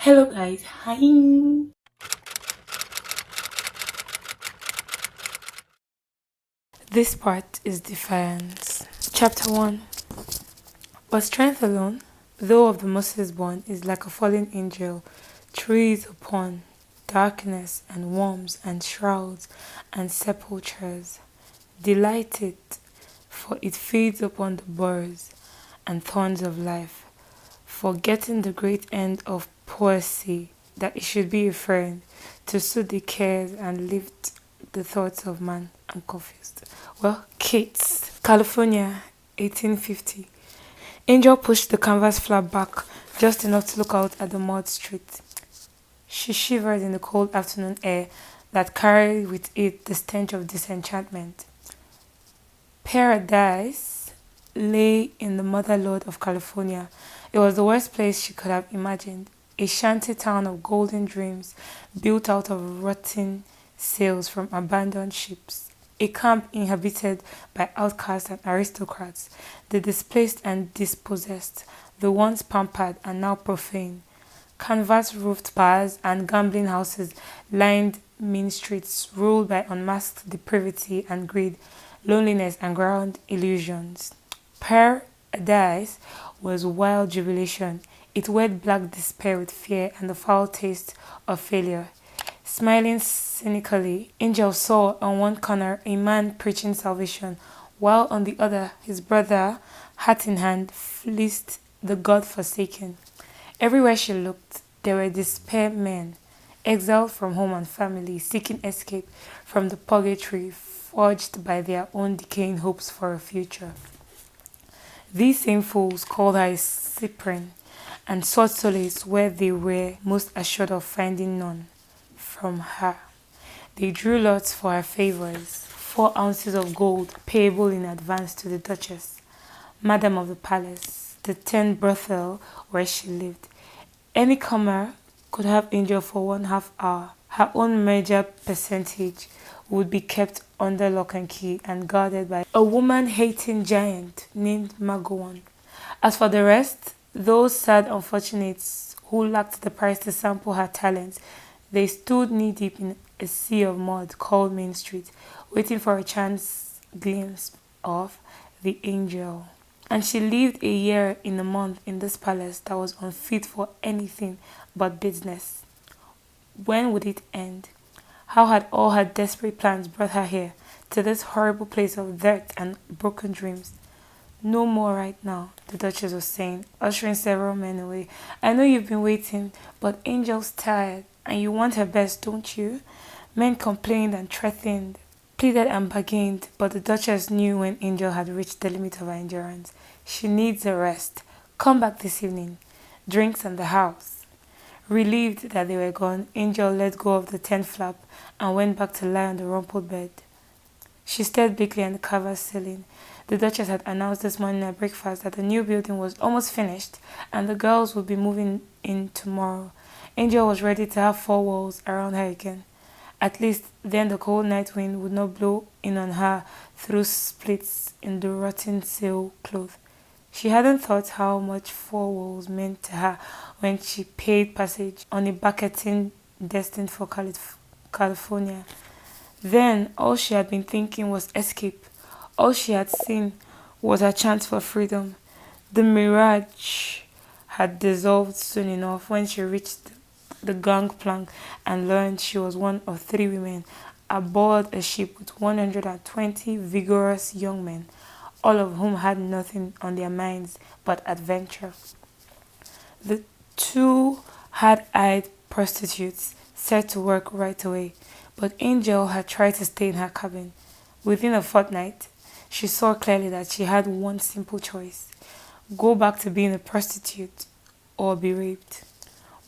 Hello guys, hi. This part is defiance. Chapter 1. But strength alone, though of the Moses born, is like a fallen angel, trees upon darkness and worms and shrouds and sepulchres. Delight it, for it feeds upon the burrs and thorns of life, forgetting the great end of poesy, that it should be a friend, to soothe the cares and lift the thoughts of man. I'm confused. Well, Kate's California, 1850. Angel pushed the canvas flap back just enough to look out at the mud street. She shivered in the cold afternoon air that carried with it the stench of disenchantment. Paradise lay in the motherlode of California. It was the worst place she could have imagined. A shanty town of golden dreams built out of rotting sails from abandoned ships. A camp inhabited by outcasts and aristocrats, the displaced and dispossessed, the once pampered and now profane. Canvas-roofed bars and gambling houses lined mean streets ruled by unmasked depravity and greed, loneliness and ground illusions. Paradise was wild jubilation. It wed black despair with fear and the foul taste of failure. Smiling cynically, Angel saw on one corner a man preaching salvation, while on the other his brother, hat in hand, fleeced the God-forsaken. Everywhere she looked, there were despair men, exiled from home and family, seeking escape from the purgatory forged by their own decaying hopes for a future. These same fools called her a cyprian and sought solace where they were most assured of finding none. From her. They drew lots for her favors, 4 ounces of gold payable in advance to the Duchess, Madam of the Palace, the 10 brothel where she lived. Any comer could have Angel for 1/2 hour. Her own major percentage would be kept under lock and key and guarded by a woman-hating giant named Magowan. As for the rest, those sad unfortunates who lacked the price to sample her talents, they stood knee-deep in a sea of mud called Main Street, waiting for a chance glimpse of the angel. And she lived a year in a month in this palace that was unfit for anything but business. When would it end? How had all her desperate plans brought her here, to this horrible place of dirt and broken dreams? No more right now, the Duchess was saying, ushering several men away. I know you've been waiting, but Angel's tired, and you want her best, don't you? Men complained and threatened, pleaded and bargained, but the Duchess knew when Angel had reached the limit of her endurance. She needs a rest. Come back this evening. Drinks in the house. Relieved that they were gone, Angel let go of the tent flap and went back to lie on the rumpled bed. She stared bleakly at the canvas ceiling. The Duchess had announced this morning at breakfast that the new building was almost finished and the girls would be moving in tomorrow. Angel was ready to have 4 walls around her again. At least then the cold night wind would not blow in on her through splits in the rotten sail cloth. She hadn't thought how much 4 walls meant to her when she paid passage on a barquetine destined for California. Then all she had been thinking was escape. All she had seen was her chance for freedom. The mirage had dissolved soon enough when she reached the gangplank and learned she was one of 3 women aboard a ship with 120 vigorous young men, all of whom had nothing on their minds but adventure. The 2 hard-eyed prostitutes set to work right away, but Angel had tried to stay in her cabin. Within a fortnight, she saw clearly that she had one simple choice: go back to being a prostitute or be raped.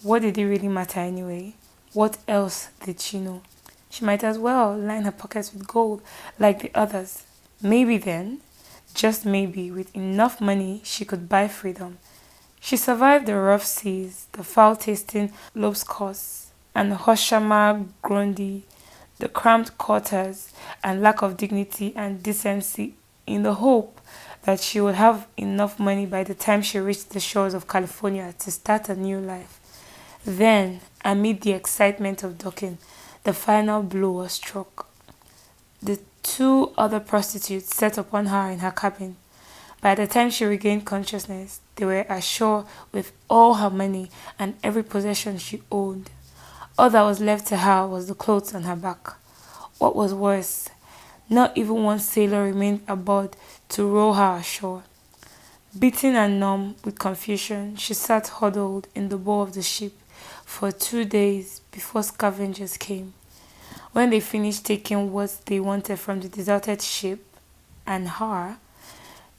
What did it really matter anyway? What else did she know? She might as well line her pockets with gold like the others. Maybe then, just maybe, with enough money, she could buy freedom. She survived the rough seas, the foul-tasting lobscouse, and the Hoshama Grundy, the cramped quarters, and lack of dignity and decency, in the hope that she would have enough money by the time she reached the shores of California to start a new life. Then, amid the excitement of docking, the final blow was struck. The two other prostitutes set upon her in her cabin. By the time she regained consciousness, they were ashore with all her money and every possession she owned. All that was left to her was the clothes on her back. What was worse, not even one sailor remained aboard to row her ashore. Beaten and numb with confusion, she sat huddled in the bow of the ship for 2 days before scavengers came. When they finished taking what they wanted from the deserted ship and her,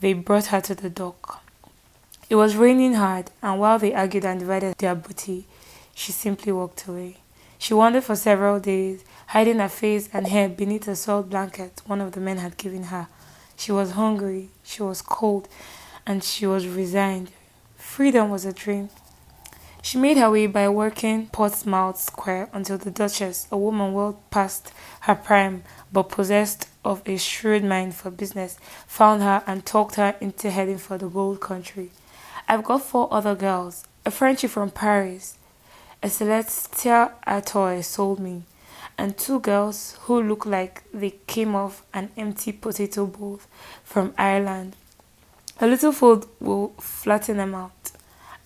they brought her to the dock. It was raining hard, and while they argued and divided their booty, she simply walked away. She wandered for several days, hiding her face and hair beneath a soiled blanket one of the men had given her. She was hungry, she was cold, and she was resigned. Freedom was a dream. She made her way by working Portsmouth Square until the Duchess, a woman well past her prime but possessed of a shrewd mind for business, found her and talked her into heading for the gold country. I've got 4 other girls, a Frenchie from Paris, a celestial atoy sold me, and 2 girls who look like they came off an empty potato bowl from Ireland. A little food will flatten them out.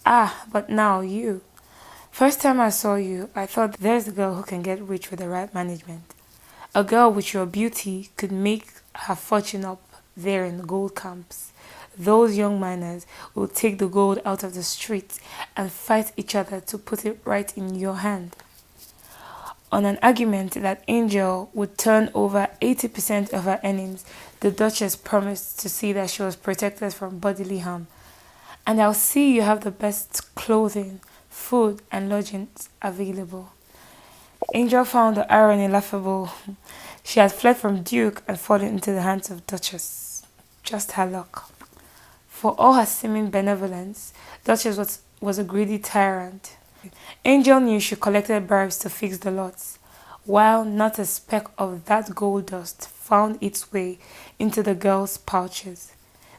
Ah, but now you. First time I saw you, I thought there's a girl who can get rich with the right management. A girl with your beauty could make her fortune up there in the gold camps. Those young miners will take the gold out of the streets and fight each other to put it right in your hand. On an argument that Angel would turn over 80% of her earnings, the Duchess promised to see that she was protected from bodily harm. And I'll see you have the best clothing, food, and lodgings available. Angel found the irony laughable. She had fled from Duke and fallen into the hands of Duchess. Just her luck. For all her seeming benevolence, Duchess was a greedy tyrant. Angel knew she collected bribes to fix the lots, while not a speck of that gold dust found its way into the girls' pouches.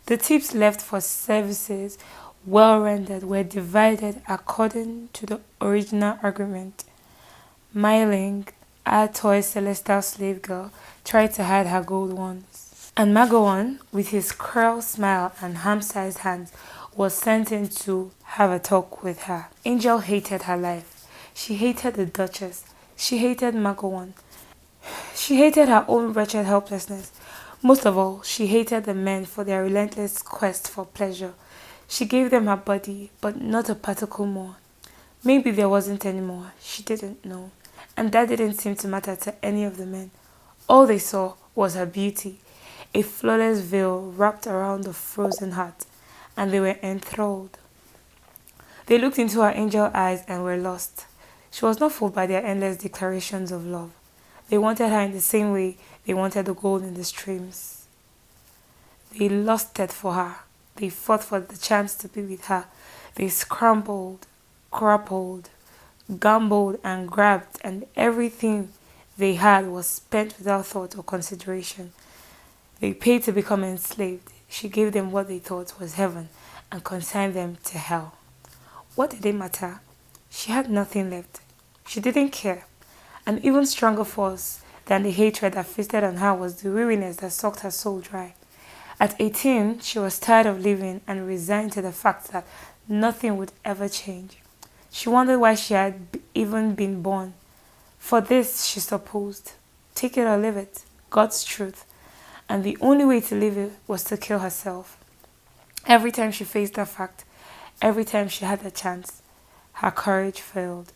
The tips left for services well rendered were divided according to the original agreement. Myling, our toy celestial slave girl, tried to hide her gold ones. And Magawan, with his cruel smile and ham-sized hands, was sent in to have a talk with her. Angel hated her life. She hated the Duchess. She hated Magawan. She hated her own wretched helplessness. Most of all, she hated the men for their relentless quest for pleasure. She gave them her body, but not a particle more. Maybe there wasn't any more. She didn't know. And that didn't seem to matter to any of the men. All they saw was her beauty, a flawless veil wrapped around the frozen heart, and they were enthralled. They looked into her angel eyes and were lost. She was not fooled by their endless declarations of love. They wanted her in the same way they wanted the gold in the streams. They lusted for her. They fought for the chance to be with her. They scrambled, grappled, gambled and grabbed, and everything they had was spent without thought or consideration. They paid to become enslaved. She gave them what they thought was heaven and consigned them to hell. What did it matter? She had nothing left. She didn't care. An even stronger force than the hatred that feasted on her was the weariness that sucked her soul dry. At 18, she was tired of living and resigned to the fact that nothing would ever change. She wondered why she had even been born. For this, she supposed, take it or leave it, God's truth. And the only way to live it was to kill herself. Every time she faced that fact, every time she had a chance, her courage failed.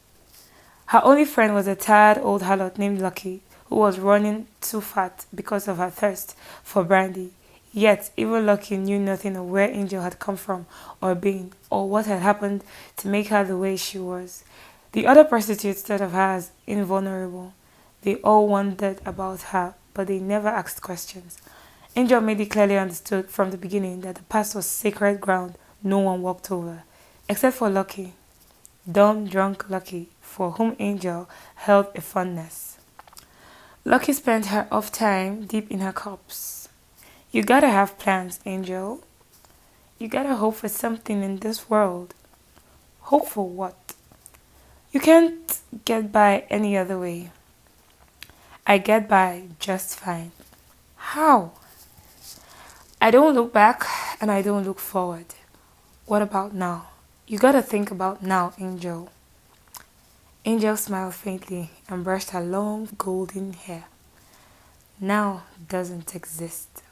Her only friend was a tired old harlot named Lucky, who was running too fat because of her thirst for brandy. Yet, even Lucky knew nothing of where Angel had come from or been, or what had happened to make her the way she was. The other prostitutes thought of her as invulnerable. They all wondered about her, but they never asked questions. Angel made it clearly understood from the beginning that the past was sacred ground no one walked over, except for Lucky. Dumb, drunk Lucky, for whom Angel held a fondness. Lucky spent her off time deep in her cups. You gotta have plans, Angel. You gotta hope for something in this world. Hope for what? You can't get by any other way. I get by just fine. How? I don't look back and I don't look forward. What about now? You gotta think about now, Angel. Angel smiled faintly and brushed her long golden hair. Now doesn't exist.